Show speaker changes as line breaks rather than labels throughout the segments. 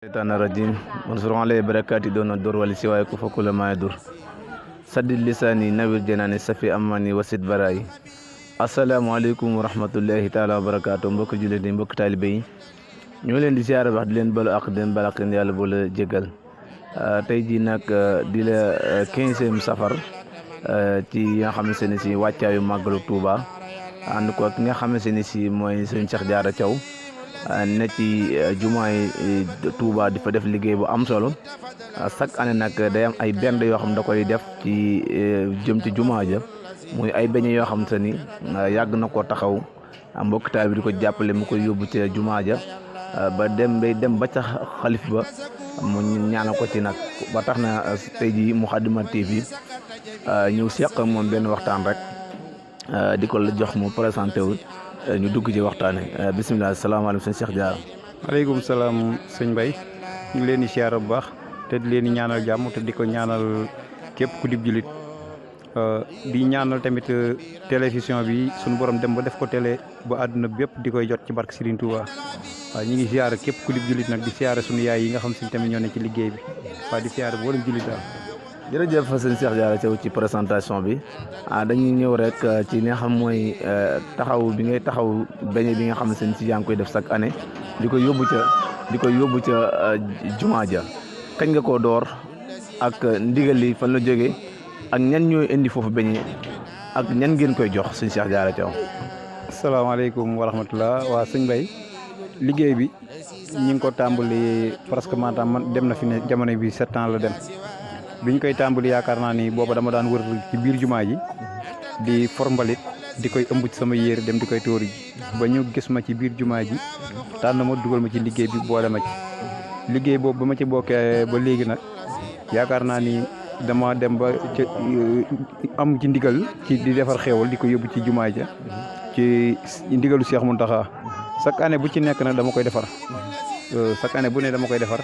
الشيطان الرجيم منصور عليه بركاتي دون الدور ولسواي كل ما يدور سد لساني نوير جناني سفي أماني وسد براي asalaamaaleykum wa rahmatullahi taala wa barakaatu mbokk jullit yi mbokk taalibe yi ñu ngi leen di siyaare wax di leen balu ak di leen balak leen yàlla bu la jégal tey jii nag di la 15e safar ci nga xamante ne si wàccaayu màggalu Touba ànd ko ki nga xamante ne si mooy sëñ Cheikh Diarra Thiaw ne ci jumaay Touba di fa def liggéey bu am solo chaque année nag day am ay bend yoo xam da koy def ci jëm ci jumaa ja muy ay beñe yoo xam te ni yàgg na koo taxaw mbokk taal bi di ko jàppale mu koy yóbbu ca jumaa ja ba dem ba ca xalif ba mu ñaanal ko ci nag ba tax na tey jii Moukhaddamatoul TV ñëw seq moom benn waxtaan rek di ko la jox mu présenté wu ñu dugg ci waxtaane bisimilah salaamaaleykum sëñ Cheikh Diarra.
maaleykum salaam sëñ Mbaye ñu ngi leen di siyaara bu baax te di leen di ñaanal jàmm te di ko ñaanal képp ku dib julit di ñaanal tamit télévision bi suñu borom dem ba def ko télé ba àdduna bépp di koy jot ci barke Serigne Touba waaw ñu ngi siyaara képp ku dib julit nag di siyaara suñu yaay yi nga xam si tamit ñoo ne ci liggéey bi waaw di siyaara bu wala julit daal.
jërëjëf sëñ Cheikh Diarra Thiaw ci présentation bi dañuy ñëw rek ci li nga xam mooy taxaw bi ngay taxaw beñe bi nga xam ne si yaa ngi koy def chaque année di ko yóbbu ca jumaa ja kañ nga koo door ak ndigal li fan la jógee ak ñan ñooy indi foofu beñe ak ñan ngeen koy jox sëñ Cheikh Diarra Thiaw.
asalaamaaleykum wa rahmatulah waa sëñ Mbaye liggéey bi ñi ngi ko tàmbali presque maanaam man dem na fi ne jamono bi 7 ans la dem. biñ koy tàmbali yaakaar naa ni booba dama daan wër ci biir jumaa ji di formbalit di koy ëmb ci sama yére dem di koy tóori ji ba ñu gis ma ci biir jumaa ji tànn ma dugal ma ci liggéey bi boole ma ci liggéey boobu ba ma ci bokkee ba léegi nag yaakaar naa ni dama dem ba am ci ndigal ci di defar xéewal di ko yóbbu ci jumaa ja ci ndigalu Cheikh Mountakha chaque année bu ci nekk nag dama koy defar chaque année bu ne dama koy defar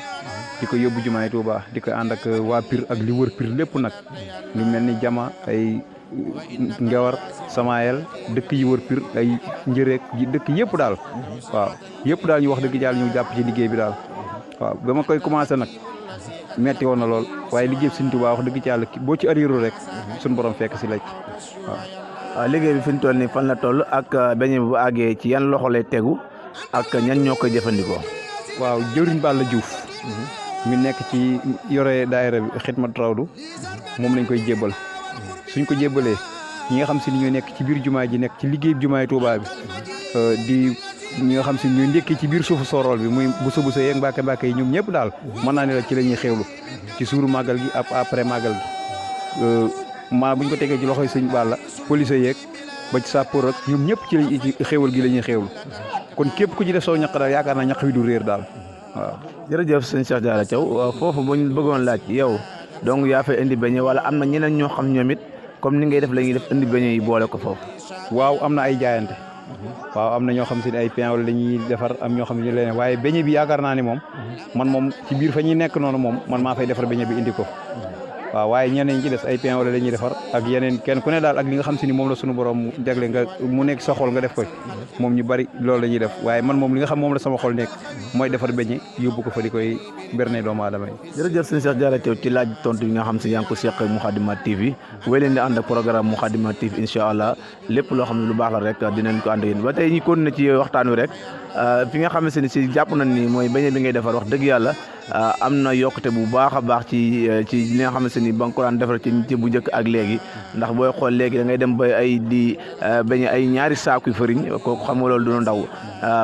di ko yóbbu jumaay Touba di ko ànd ak waa Pire ak li wër Pire lépp nag lu mel ni jama ay ngewar Samayel dëkk yi wër Pire ay njëreek yi dëkk yëpp daal waaw yëpp daal ñu wax dëgg yàlla ñu jàpp ci liggéey bi daal waaw ba ma koy commencé nag metti woon na lool waaye liggéey bi Sëñ Touba wax dëgg ci yàlla boo ci ariiru rek suñu borom fekk si la waaw.
waaw liggéey bi fi ñu toll nii fan la toll ak beñe bu àggee ci yan loxo lay tegu ak ñan ñoo koy jëfandikoo.
waaw jëwriñ Balla Diouf mi nekk ci yore daayira bi xidmat rawdu moom lañ koy jébbal suñ ko jébbalee ñi nga xam si ni ñoo nekk ci biir jumaa ji nekk ci liggéey jumaay Touba bi di ñi nga xam si ñooy ndékkee ci biir suufu sorool bi muy bu sa yeeg mbàkke yi ñoom ñëpp daal mën naa ne la ci la ñuy xewlu ci suuru màggal gi après màggal gi buñ ko tegee ci loxoy sëñ Balla police yeeg ba ci sàppoor ak ñoom ñëpp ci xéewal gi la ñuy xewlu kon képp ku ci def soo ñaq daal yaakaar naa ñaq wi du réer daal waaw.
jërëjëf sëñ Cheikh Diarra Thiaw foofu bu ñu bëggoon laaj yow donc yaa fay indi beñe wala am na ñeneen ñoo xam ñoom it comme ni ngay def la ñuy def indi beñe yi boole ko foofu.
waaw am na ay jaayante waaw am na ñoo xam si ne ay pain wala dañuy defar am ñoo xam ne leneen waaye beñe bi yaakaar naa ni moom man moom ci biir fa ñuy nekk noonu moom man maa fay defar beñe bi indi ko waaw waaye ñeneen ñi ci des ay pain wala dañuy defar ak yeneen kenn ku ne daal ak li nga xam si ni moom la suñu borom jagle nga mu nekk sa xol nga def ko moom ñu bari loolu la ñuy def waaye man moom li nga xam moom la sama xol nekk mooy defar beñe yóbbu ko fa di koy berne doomu aadama yi.
jërëjëf sëñ Cheikh Diarra Thiaw ci laaj tontu yi nga xam si yaa ngi ko seq Moukhaddamatoul TV wéy leen di ànd ak programme Moukhaddamatoul TV incha allah lépp loo xam ne lu baax la rek dinañ ko ànd ak yéen ba tey ñu continuer ci waxtaan wi rek fi nga xam ne si jàpp nañ ni mooy beñe bi ngay defar wax dëgg yàlla am na yokkute bu baax a baax ci li nga xamante ni ba nga ko daan defar ci bu njëkk ak léegi ndax booy xool léegi da ngay dem ba ay di beñe ay ñaari saaku fëriñ kooku xam nga loolu du ndaw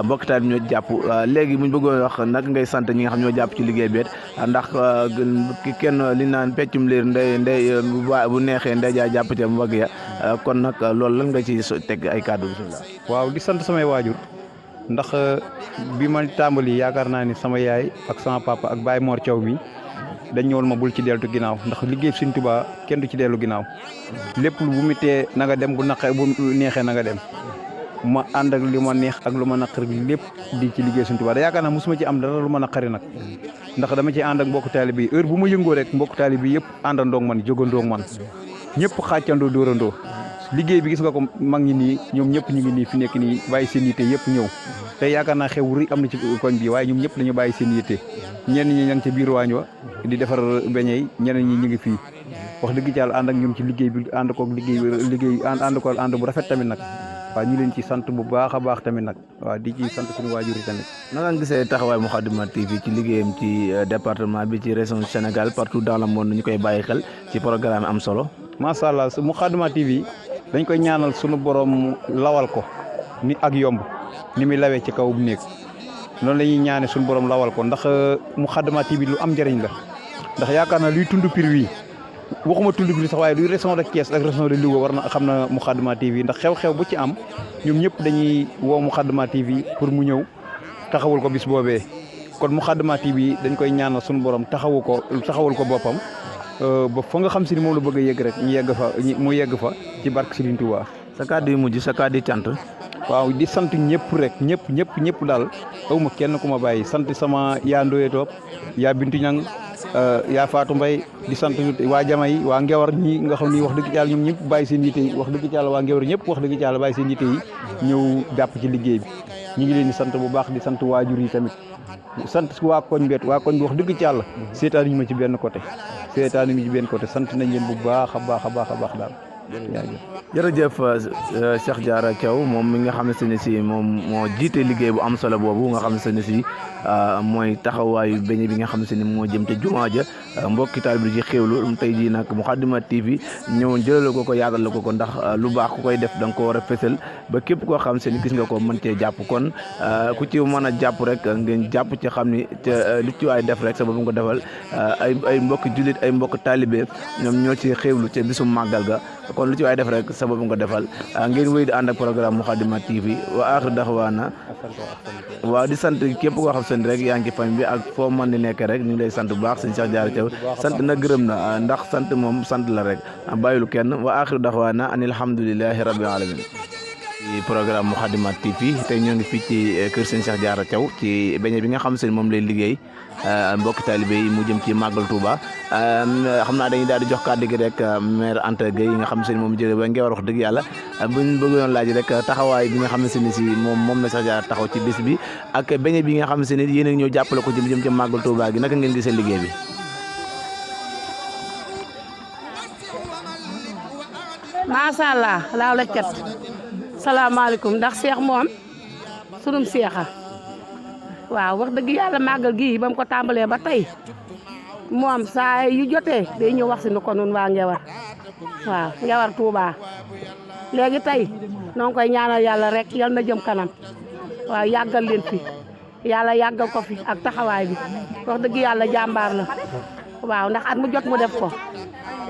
mbokk taal ñoo jàpp léegi buñ bëggoon wax nag ngay sant ñi nga xam ñoo jàpp ci liggéey bi ndax kenn li naan peccum liir ndey bu neexee ndey jaa jàpp ca mbagg ya kon nag loolu lan nga ci teg ay kàddu bisimilah.
waaw di sant samay waajur ndax bi ma tàmbali yaakaar naa ni sama yaay ak sama papa ak Baye Mor Thiaw mi dañ ñëwoon ma bul ci deltu ginnaaw ndax liggéey Sëñ Tuubaa kenn du ci dellu ginnaaw lépp lu bu mitee na nga dem bu neexee na nga dem ma ànd ak li ma neex ak lu ma naqari lépp di ci liggéey Sëñ Tuubaa da yaakaar naa mosuma ci am dara lu ma naqari nag ndax dama ci ànd ak mbokk taalibe bi heure bu ma yëngoo rek mbokk taalibe bi yëpp àndandoog man jógandoog man ñëpp xàccandoo dóorandoo liggéey bi gis nga ko mag ñi nii ñoom ñëpp ñu ngi nii fi nekk nii bàyyi seen yitte yëpp ñëw te yaakaar naa xew ri am na ci koñ bi waaye ñoom ñëpp dañu bàyyi seen yitte ñenn ñi ña ngi ca biir waañ wa di defar beñe yi ñeneen ñi ñu ngi fii wax dëgg ci yàlla ànd ak ñoom ci liggéey bi ànd koog liggéey ànd bu rafet tamit nag waaw ñu leen ci sant bu baax a baax tamit nag waaw di ci sant suñu waajur yi tamit.
naka nga gisee taxawaay Moukhaddamatoul TV ci liggéeyam ci département bi ci région Sénégal partout dans le monde ñu koy bàyyi xel ci programme am solo.
macha allah Moukhaddamatoul TV dañ koy ñaanal suñu borom lawal ko ni ak yomb ni muy lawee ci kaw bu nekk noonu la ñuy ñaane suñu borom lawal ko ndax Moukhaddamatoul TV lu am njëriñ la ndax yaakaar naa luy tund pir wi waxuma tund bi sax waaye luy région de Thiès ak région de Louga war na xam na Moukhaddamatoul TV ndax xew-xew bu ci am ñoom ñëpp dañuy woo Moukhaddamatoul TV pour mu ñëw taxawul ko bis boobee kon Moukhaddamatoul TV dañ koy ñaanal suñu borom taxawul ko boppam ba fa nga xam si ni moom la bëgg a yegg rek mu yegg fa ci barke Serigne Touba.
sa kàddu yu mujj sa kàddu yu cant.
waaw di sant ñëpp rek ñëpp daal awma kenn ku ma bàyyi sant sama yaa Ndoye Top yaa Bintu Ñang yaa Fatou Mbaye di sant waa Jamay waa Ngewar ñi nga xam ni wax dëgg yàlla ñoom ñëpp bàyyi seen yitte yi wax dëgg yàlla waa Ngewar ñëpp wax dëgg yàlla bàyyi seen yitte yi ñëw jàpp ci liggéey bi ñu ngi leen di sant bu baax di sant waajur yi tamit sant waa koñ bi wax dëgg ci yàlla seetaan ñu ma ci benn côté sant nañ leen bu baax a baax daal.
jërëjëf Cheikh Diarra Thiaw moom mi nga xam ne si moom moo jiite liggéey bu am solo boobu nga xam ne si mooy taxawaayu beñe bi nga xam ne moo jëm ca jumaa ja mbokki taalibe bi ci xéewlu tey jii nag Moukhaddamatoul TV ñëwoon jëlal ko yaatal ko ndax lu baax ku koy def da nga ko war a fësal ba képp koo xam ne gis nga ko mën cee jàpp kon ku ci mën a jàpp rek ngeen jàpp ci xam ni lu ci waay def rek sa bopp nga ko defal ay mbokki jullit ay mbokk taalibe ñoom ñoo ci xéewlu ca bisum màggal ga kon lu ci waay def rek sa bopp nga defal ngeen wéy di ànd ak programme Moukhaddamatoul TV wa aaxiru daxwaana waaw di sant képp koo xam seen rek yaa ngi ci famille bi ak foo mën di nekk rek ñu ngi lay sant bu baax sëñ Cheikh Diarra Thiaw sant na gërëm na ndax sant moom sant la rek bàyyilu kenn wa aaxiru daxwaana an alhamdulillahi rabbil alamin ci programme Moukhaddamatoul TV tey ñoo ngi fii ci kër sëñ Cheikh Diarra Thiaw ci beñe bi nga xam seen moom lay liggéey mbokki taalibe yi mu jëm ci màggal Touba xam naa dañuy daal di jox kàddu gi rek maire Anta Gueye yi nga xam seen moom jëlee ba Ngewar wax dëgg yàlla buñ bëggoon laaj rek taxawaay bi nga xam ne si moom la Cheikh Diarra taxaw ci bis bi ak beñe bi nga xam ne yéen a ñëw jàppale ko ci lu jëm ci màggal Touba gi naka ngeen gisee liggéey bi.
macha allah laaw la cat salaamaaleykum ndax seex moom sunum seexa waaw wax dëgg yàlla màggal gii ba mu ko tàmbalee ba tey moom saa yu jotee day ñëw wax si nu ko nun waa Ngewar waaw Ngewar Touba léegi tey noo ngi koy ñaanal yàlla rek yal na jëm kanam waaw yàggal leen fi yàlla yàggal ko fi ak taxawaay bi wax dëgg yàlla jàmbaar la waaw ndax at mu jot mu def ko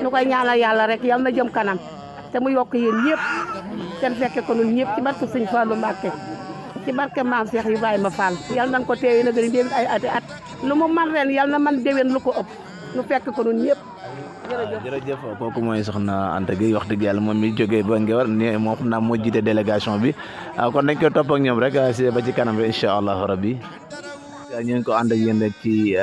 nu koy ñaanal yàlla rek yal na jëm kanam te mu yokk yéen ñëpp seen fekke ko nun ñëpp ci barke Sëñ Fallu Mbàkke ci barke maam Cheikh Ibrahima Fall yal nañ ko teewee na gën a déwén ay ati at lu mu man ren yal na man déwén lu ko ëpp nu fekk ko nun ñëpp.
jërëjëf kooku mooy soxna Anta Gueye wax dëgg yàlla moom mi jógee ba Ngewar ne moom xam naa moo jiite délégation bi kon dañ koy topp ak ñoom rek si ba ci kanam rek incha allahu rabbi ñu ngi ko ànd ak yéen rek ci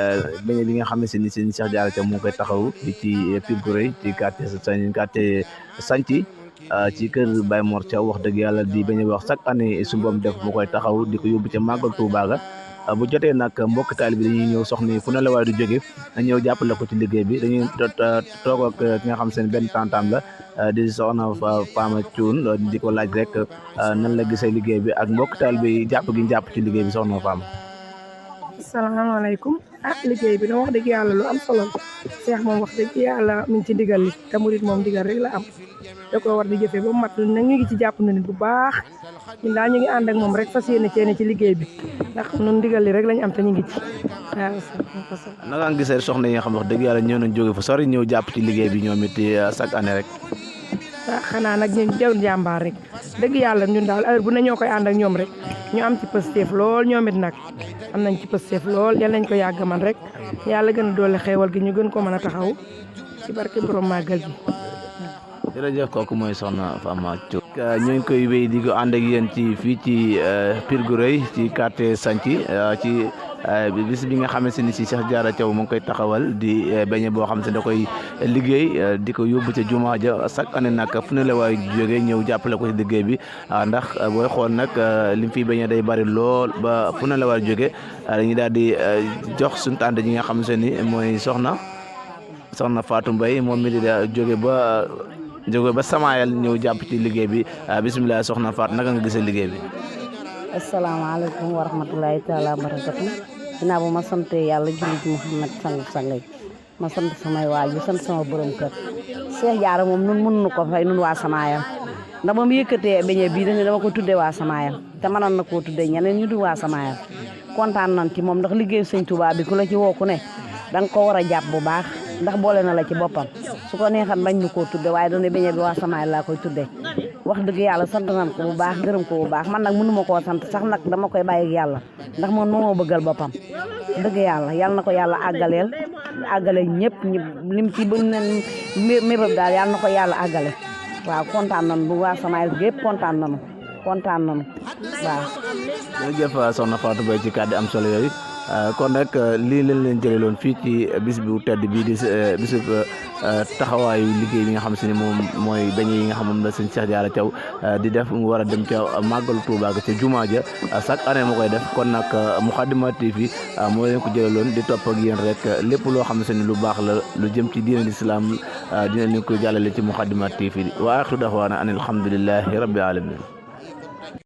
beñe bi nga xam ne si seen Cheikh Diarra Thiaw moo koy taxaw di ci Pire ci quartier Santhi ci kër Baye Mor Thiaw wax dëgg yàlla di beñe wax chaque année su mboom def mu koy taxaw di ko yóbbu ca màggal Touba ga bu jotee nag mbokk taalibe bi dañuy ñëw soxna fu ne la waaye du jóge ñëw jàppale ko ci liggéey bi dañuy toog ak ki nga xam seen benn tantam la di soxna Fama Thioune di ko laaj rek nan la gisee liggéey bi ak mbokk taalibe yi jàpp gi ñu jàpp ci liggéey bi soxna Fama.
asalaamaaleykum liggéey bi nag wax dëgg yàlla lu am solo Cheikh moom wax dëgg yàlla mi ngi ci ndigal li te murit moom ndigal rek la am da ko war di jëfee ba mat nag ñu ngi ci jàpp na nit bu baax ñun daal ñu ngi ànd ak moom rek fas yéene ceene ci liggéey bi ndax ñun ndigal li rek lañu am te ñu ngi ci waaw.
naka nga gisee soxna yi nga xam wax dëgg yàlla ñëw nañ jóge fu sori ñëw jàpp ci liggéey bi ñoom it chaque année rek.
waaw xanaa nag ñun jàmbaar rek dëgg yàlla ñun daal heure bu ne ñoo koy ànd ak ñoom rek ñu am ci pësteef lool ñoom it nag am nañ ci pësteef lool yal nañ ko yàgg man rek yàlla gën a doole xeewal gi ñu gën ko mën a taxaw ci barke borom màggal gi.
jërëjëf kooku mooy soxna Fama Thioune ñu ngi koy wéy di ko ànd ak yéen ci fii ci Pire ci quartier Santhi ci bis bi nga xamante ni si Cheikh Diarra Thiaw mu ngi koy taxawal di beñe boo xam ne da koy liggéey di ko yóbbu ca jumaa ja chaque année nag fu ne la waay jógee ñëw jàppale ko ci liggéey bi ndax booy xool nag lim fiy beñe day bari lool ba fu ne la waay jógee dañuy daal di jox suñu tànn ji nga xamante ni mooy soxna Fatou Mbaye moom mi di jóge ba Samaayal ñëw jàpp ci liggéey bi bisimilah soxna Fatou naka nga gisee liggéey bi.
asalaamaaleykum wa rahmatulahi taala wa barakatu ginnaaw bu ma sante yàlla julli ci Muhammad sang ma sant samay waajur sant sama borom kër Cheikh Diarra moom nun mënuñu ko fay nun waa Samaayal ndax ba mu yëkkatee beñe bii dañu dama ko tuddee waa Samaayal te mënoon na koo tuddee ñeneen ñu du waa Samaayal kontaan nañ ci moom ndax liggéey sëñ Touba bi ku la ci woo ku ne danga ko war a jàpp bu baax ndax boole na la ci boppam su ko neexan bañ ñu koo tudde waaye dañu beñe bi waa Samaayal laa koy tuddee wax dëgg yàlla sant nañ ko bu baax gërëm ko bu baax man nag mënuma koo sant sax nag dama koy bàyyi ak yàlla ndax moom moo bëggal boppam dëgg yàlla yàlla na ko yàlla àggaleel ñëpp lim ci bu ne mébab daal yàlla na ko yàlla àggale waaw kontaan nañu bu waa Samaayal gépp kontaan nañu waaw.
jërëjëf soxna Fatou Mbaye ci kàddu am solo yooyu kon nag lii lañ leen jëleloon fii ci bis bu tedd bii di bisub taxawaayu liggéey bi nga xam si ne moom mooy beñe yi nga xam moom la sëñ Cheikh Diarra Thiaw di def mu war a dem ca màggalu Tuubaa ca jumaa ja chaque année mu koy def kon nag Moukhaddamatoul TV moo leen ko jëleloon di topp ak yéen rek lépp loo xam ne lu baax la lu jëm ci diine l'islam dina leen ko jàllale ci Moukhaddamatoul TV wa axiru daxwaana an alhamdulillahi rabbil alamin